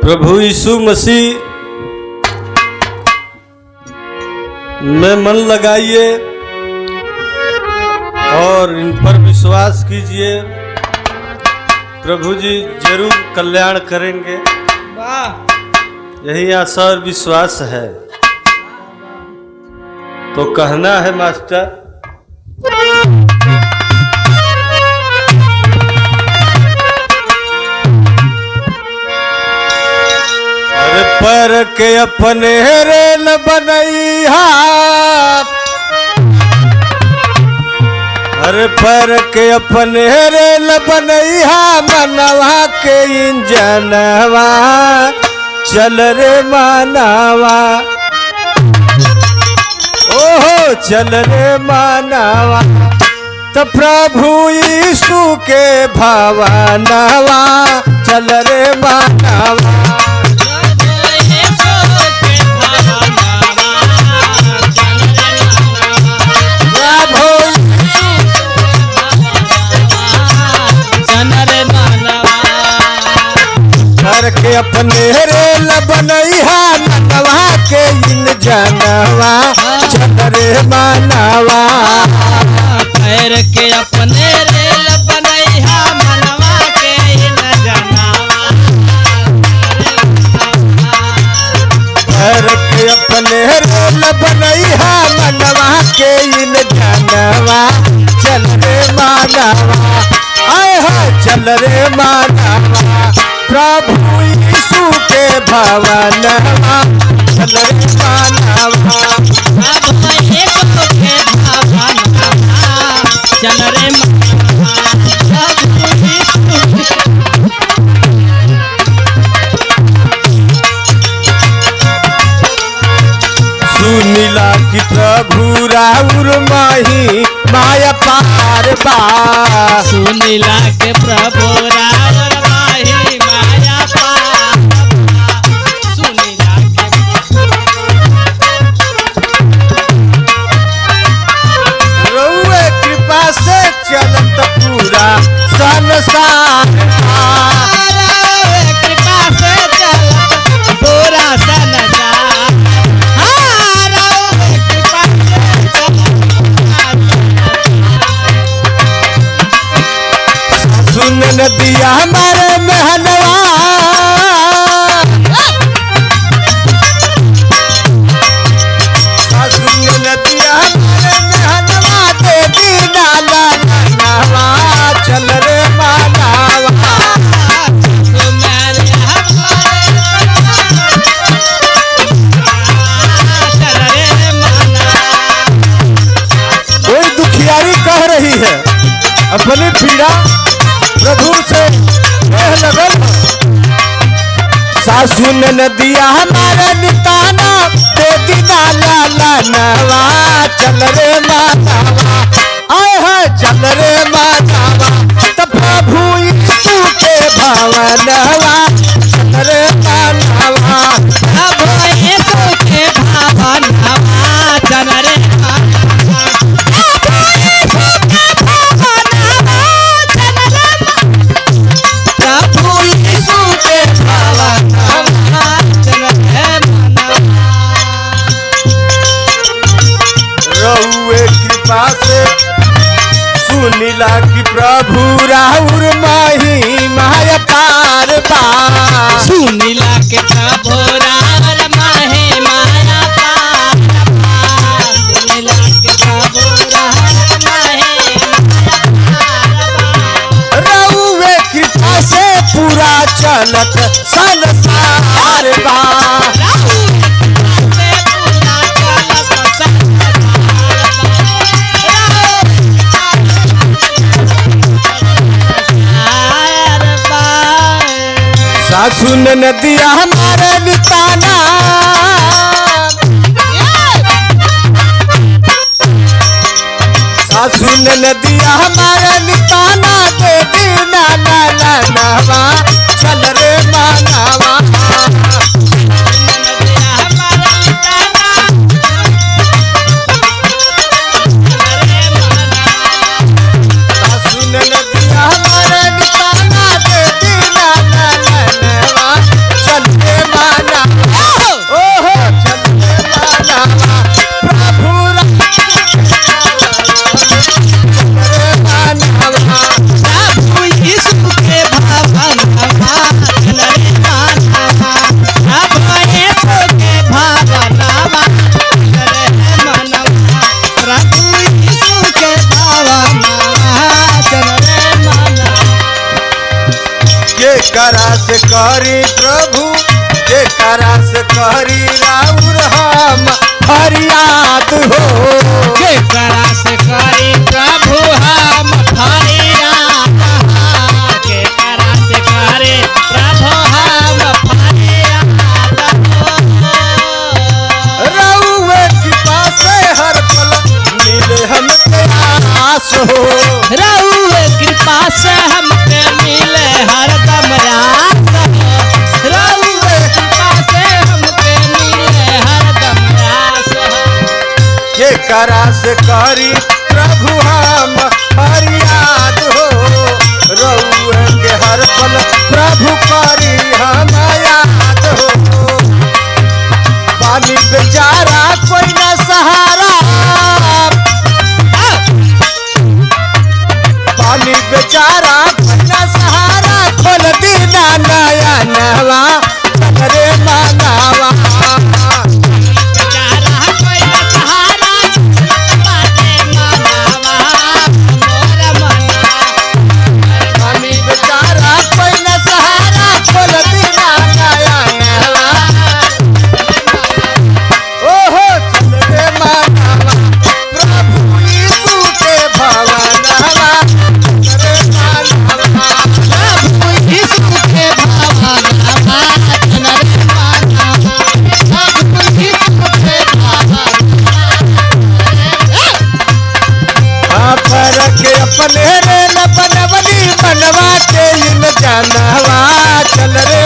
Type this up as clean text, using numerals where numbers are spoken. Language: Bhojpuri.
प्रभु यीशु मसीह में मन लगाइए और इन पर विश्वास कीजिए। प्रभु जी जरूर कल्याण करेंगे, यही आशा और विश्वास है। तो कहना है मास्टर, अरे पर के अपने रेल बनैहा, अरे पर के अपने रेल बनैहा, मनवा के इंजनवा चल रे मानवा, ओहो चल रे मानवा। तो प्रभु यीशु के भवनवा चल रे मानवा, के अपने रेल बनैहा, मनवा के इन जनवा चल रे मानवा। पैर के अपने रेल बनैहा, मनवा के इन जनवा, पैर के अपने रेल बनैहा, मनवा के इन जनवा चल रे मानवा, आय हाय चल रे मानवा। प्रभु यीशु के भवनवा चल रे मानवा, प्रभु यीशु के भवनवा चल रे मानवा। सुनिला कि प्रभु राउर माही माया पार बा, सुनिला के प्रभु राउर माही माया पार बा, सुनिला के रउए कृपा से चलत पूरा संसार बा, कृपा से चलत पूरा संसार, कृपा से सुन नदिया हमारे महनवा, सुन नदिया हमारे महनवा, दे दीना लानवा चल रे मानवा, कोई दुखियारी कह रही है अपनी पीड़ा प्रभु से कह लगल, सासू ने नदिया हमारे निताना, दे दीना लानवा चल रे मानवा, आय हाय चल रे मानवा। तो प्रभु यीशु के भवनवा चल रे मानवा, प्रभु यीशु के भवनवा चल रे मानवा, प्रभु यीशु के भवनवा चल रे मानवा। रउए कृपा से सुनिला कि प्रभु राउर माही माया पार बा, सुनिला के प्रभु राउर माही माया पार बा, सुनिला के प्रभु राउर माही माया पार बा, रउए कृपा से पूरा चलत संसार बा, सासू ने नदिया हमारे निताना, सासू ने नदिया हमारे निताना, दे दीना लानवा चल रे मानवा, सासू ने नदिया हमारे निताना, दे दीना लानवा चल जेकरा से करी प्रभु जेकरा से करी राउर हम फरियाद हो केकरा से करी प्रभु हम फरियाद केकरा से करे प्रभु हम फरियाद रउए कृपा से हर पल मिले हमके आस हो रउए कृपा से हमके मिले हरदम रास रउए कृपा से हमके मिले हरदम रास जेकरा से करी प्रभु हम फरियाद हो रउए के हर पल प्रभु करी हम याद हो पानी बेचारा कोई न सहारा पानी बेचारा कोई न सहारा खोल दीना नया नवा रे मानवा बेचारा कोई न सहारा बाटे मानवा मोर मना पानी बेचारा कोई न सहारा खोल दीना नया नवा ओहो चल रे मानवा प्रभु यीशु के भवनवा रे मानवा प्रभु यीशु के भावनवा नर मानवा प्रभु यीशु के पर के अपने रे न बनवली बनवा के इन जानवा चल रे